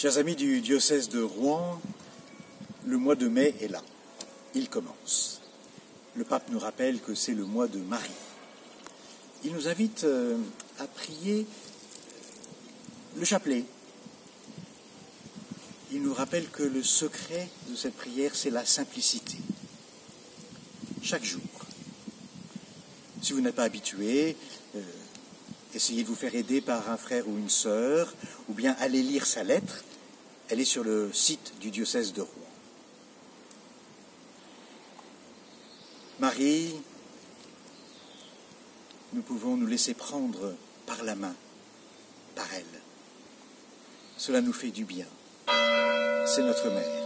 Chers amis du diocèse de Rouen, le mois de mai est là. Il commence. Le pape nous rappelle que c'est le mois de Marie. Il nous invite à prier le chapelet. Il nous rappelle que le secret de cette prière, c'est la simplicité. Chaque jour. Si vous n'êtes pas habitué, essayez de vous faire aider par un frère ou une sœur, ou bien allez lire sa lettre. Elle est sur le site du diocèse de Rouen. Marie, nous pouvons nous laisser prendre par la main, par elle. Cela nous fait du bien. C'est notre mère.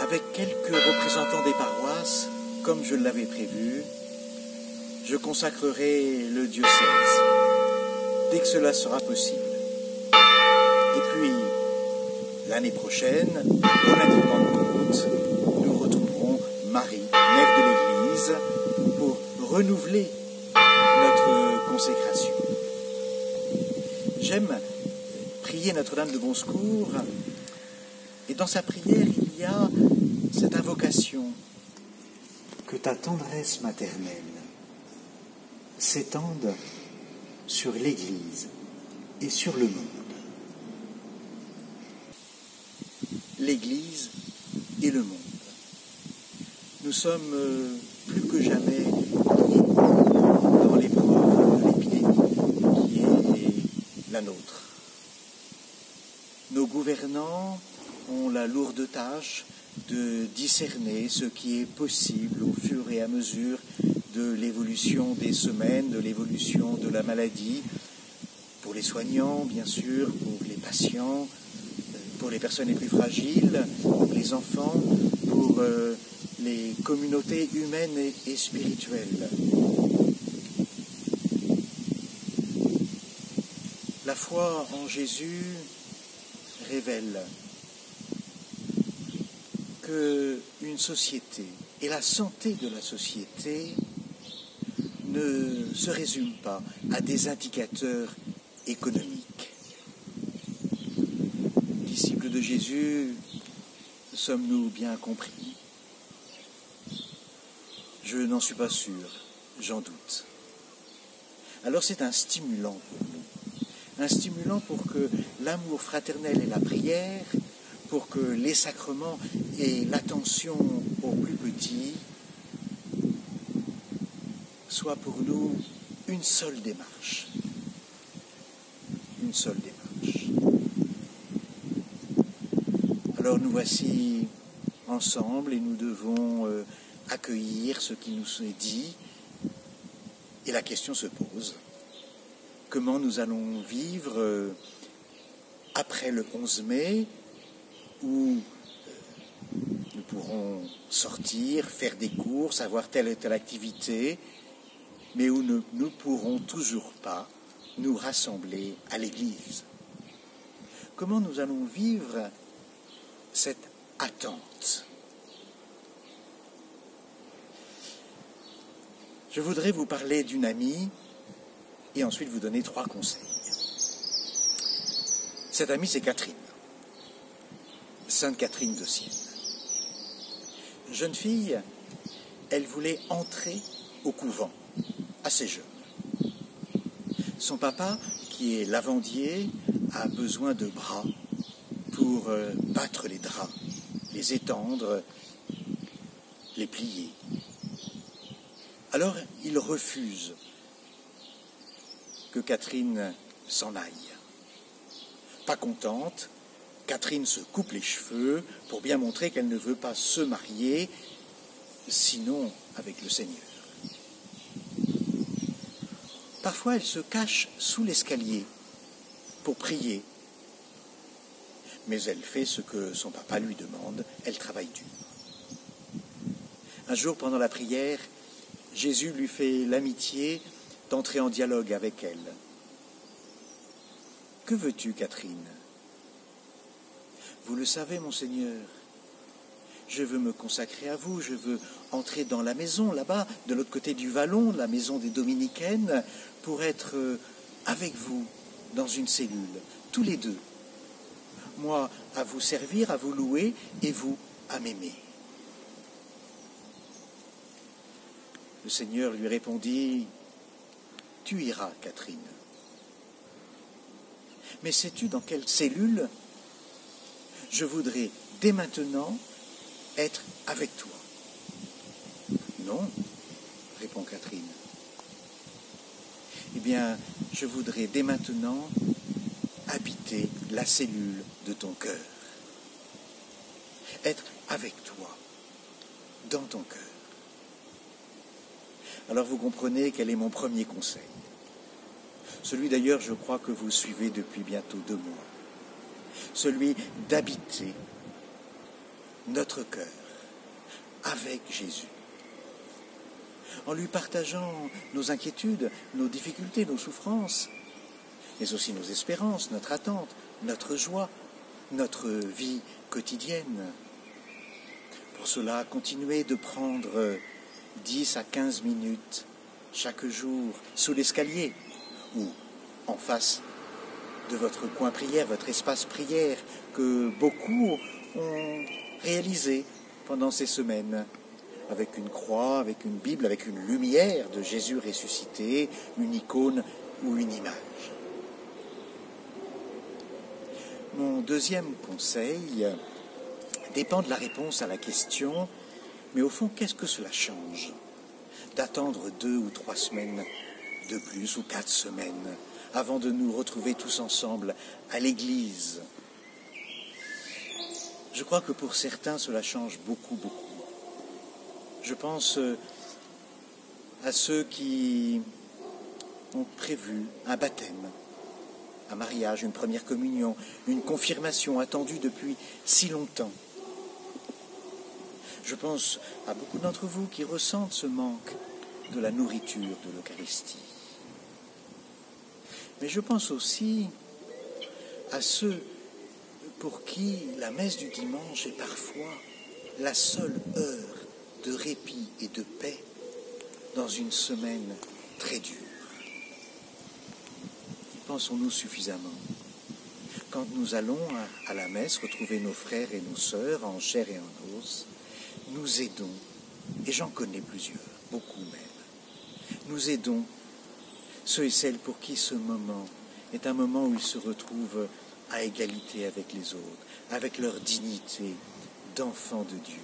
Avec quelques représentants des paroisses, comme je l'avais prévu, je consacrerai le diocèse, dès que cela sera possible. Et puis, l'année prochaine, au lundi de Pentecôte, nous retrouverons Marie, mère de l'Église, pour renouveler notre consécration. J'aime prier Notre-Dame de Bon Secours, et dans sa prière, il y a cette invocation. Que ta tendresse maternelle s'étende sur l'Église et sur le monde. L'Église et le monde. Nous sommes plus que jamais dans l'épreuve de l'épidémie qui est la nôtre. Nos gouvernants ont la lourde tâche de discerner ce qui est possible au fur et à mesure de l'évolution des semaines, de l'évolution de la maladie, pour les soignants, bien sûr, pour les patients, pour les personnes les plus fragiles, pour les enfants, pour les communautés humaines et spirituelles. La foi en Jésus révèle qu'une société et la santé de la société ne se résument pas à des indicateurs économiques. Disciples de Jésus, sommes-nous bien compris? Je n'en suis pas sûr, j'en doute. Alors c'est un stimulant pour nous, un stimulant pour que l'amour fraternel et la prière, pour que les sacrements et l'attention aux plus petits soient pour nous une seule démarche. Une seule démarche. Alors nous voici ensemble et nous devons accueillir ce qui nous est dit. Et la question se pose, comment nous allons vivre après le 11 mai, où nous pourrons sortir, faire des courses, avoir telle et telle activité, mais où nous ne pourrons toujours pas nous rassembler à l'Église. Comment nous allons vivre cette attente? Je voudrais vous parler d'une amie et ensuite vous donner 3 conseils. Cette amie, c'est Catherine, Sainte Catherine de Sienne. Jeune fille, elle voulait entrer au couvent, assez jeune. Son papa, qui est lavandier, a besoin de bras pour battre les draps, les étendre, les plier. Alors il refuse que Catherine s'en aille. Pas contente, Catherine se coupe les cheveux pour bien montrer qu'elle ne veut pas se marier, sinon avec le Seigneur. Parfois, elle se cache sous l'escalier pour prier. Mais elle fait ce que son papa lui demande, elle travaille dur. Un jour, pendant la prière, Jésus lui fait l'amitié d'entrer en dialogue avec elle. « Que veux-tu, Catherine ? Vous le savez, mon Seigneur, je veux me consacrer à vous, je veux entrer dans la maison, là-bas, de l'autre côté du vallon, la maison des Dominicaines, pour être avec vous, dans une cellule, tous les deux. Moi à vous servir, à vous louer, et vous à m'aimer. Le Seigneur lui répondit, « Tu iras, Catherine. Mais sais-tu dans quelle cellule je voudrais dès maintenant être avec toi ?» « Non, répond Catherine. Eh bien, je voudrais dès maintenant habiter la cellule de ton cœur. Être avec toi, dans ton cœur. Alors vous comprenez quel est mon premier conseil. Celui d'ailleurs, je crois que vous suivez depuis bientôt 2 mois. Celui d'habiter notre cœur avec Jésus. En lui partageant nos inquiétudes, nos difficultés, nos souffrances, mais aussi nos espérances, notre attente, notre joie, notre vie quotidienne. Pour cela, continuez de prendre 10 à 15 minutes chaque jour sous l'escalier ou en face de votre coin prière, votre espace prière que beaucoup ont réalisé pendant ces semaines, avec une croix, avec une Bible, avec une lumière de Jésus ressuscité, une icône ou une image. Mon deuxième conseil dépend de la réponse à la question, mais au fond, qu'est-ce que cela change d'attendre 2 ou 3 semaines de plus ou 4 semaines avant de nous retrouver tous ensemble à l'église? Je crois que pour certains, cela change beaucoup, beaucoup. Je pense à ceux qui ont prévu un baptême, un mariage, une première communion, une confirmation attendue depuis si longtemps. Je pense à beaucoup d'entre vous qui ressentent ce manque de la nourriture de l'Eucharistie. Mais je pense aussi à ceux pour qui la messe du dimanche est parfois la seule heure de répit et de paix dans une semaine très dure. Pensons-nous suffisamment? Quand nous allons à la messe retrouver nos frères et nos sœurs en chair et en os, nous aidons, et j'en connais plusieurs, beaucoup même, nous aidons ceux et celles pour qui ce moment est un moment où ils se retrouvent à égalité avec les autres, avec leur dignité d'enfants de Dieu,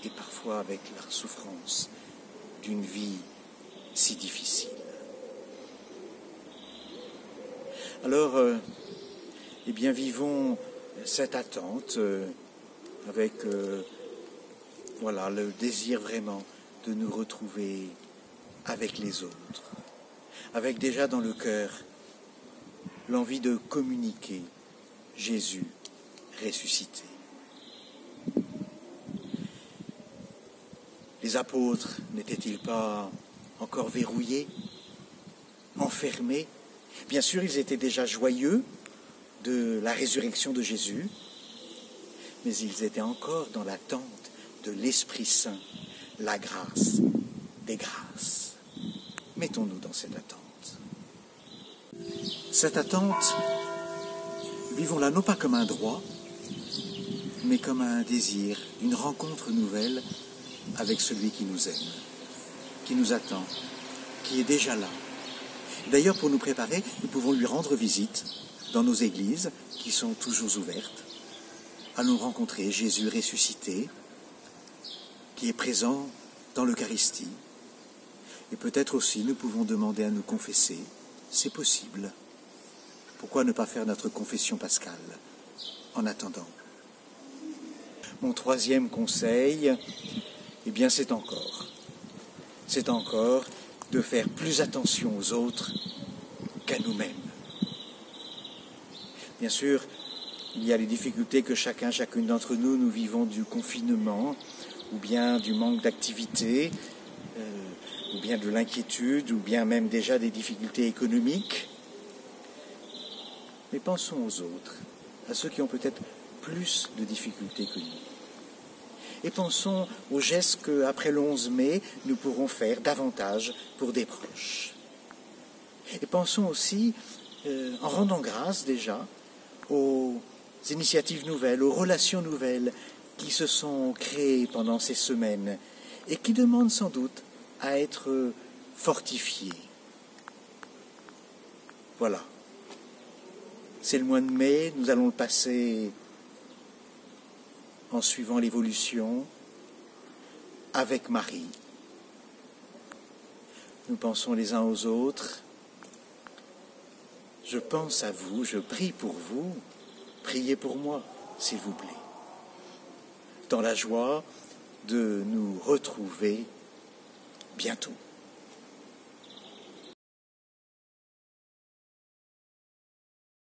et parfois avec la souffrance d'une vie si difficile. Alors, eh bien, vivons cette attente avec voilà, le désir vraiment de nous retrouver avec les autres, avec déjà dans le cœur l'envie de communiquer Jésus ressuscité. Les apôtres n'étaient-ils pas encore verrouillés, enfermés? Bien sûr, ils étaient déjà joyeux de la résurrection de Jésus, mais ils étaient encore dans l'attente de l'Esprit Saint, la grâce des grâces. Mettons-nous dans cette attente. Cette attente, vivons-la non pas comme un droit, mais comme un désir, une rencontre nouvelle avec celui qui nous aime, qui nous attend, qui est déjà là. D'ailleurs, pour nous préparer, nous pouvons lui rendre visite dans nos églises, qui sont toujours ouvertes. Allons rencontrer Jésus ressuscité, qui est présent dans l'Eucharistie. Et peut-être aussi, nous pouvons demander à nous confesser. C'est possible. Pourquoi ne pas faire notre confession pascale en attendant? Mon troisième conseil, eh bien, c'est encore de faire plus attention aux autres qu'à nous-mêmes. Bien sûr, il y a les difficultés que chacune d'entre nous vivons du confinement, ou bien du manque d'activité, ou bien de l'inquiétude, ou bien même déjà des difficultés économiques. Mais pensons aux autres, à ceux qui ont peut-être plus de difficultés que nous. Et pensons aux gestes qu'après le 11 mai, nous pourrons faire davantage pour des proches. Et pensons aussi, en rendant grâce déjà, aux initiatives nouvelles, aux relations nouvelles qui se sont créées pendant ces semaines et qui demandent sans doute à être fortifiées. Voilà. C'est le mois de mai, nous allons le passer en suivant l'évolution avec Marie. Nous pensons les uns aux autres. Je pense à vous, je prie pour vous. Priez pour moi, s'il vous plaît. Dans la joie de nous retrouver bientôt.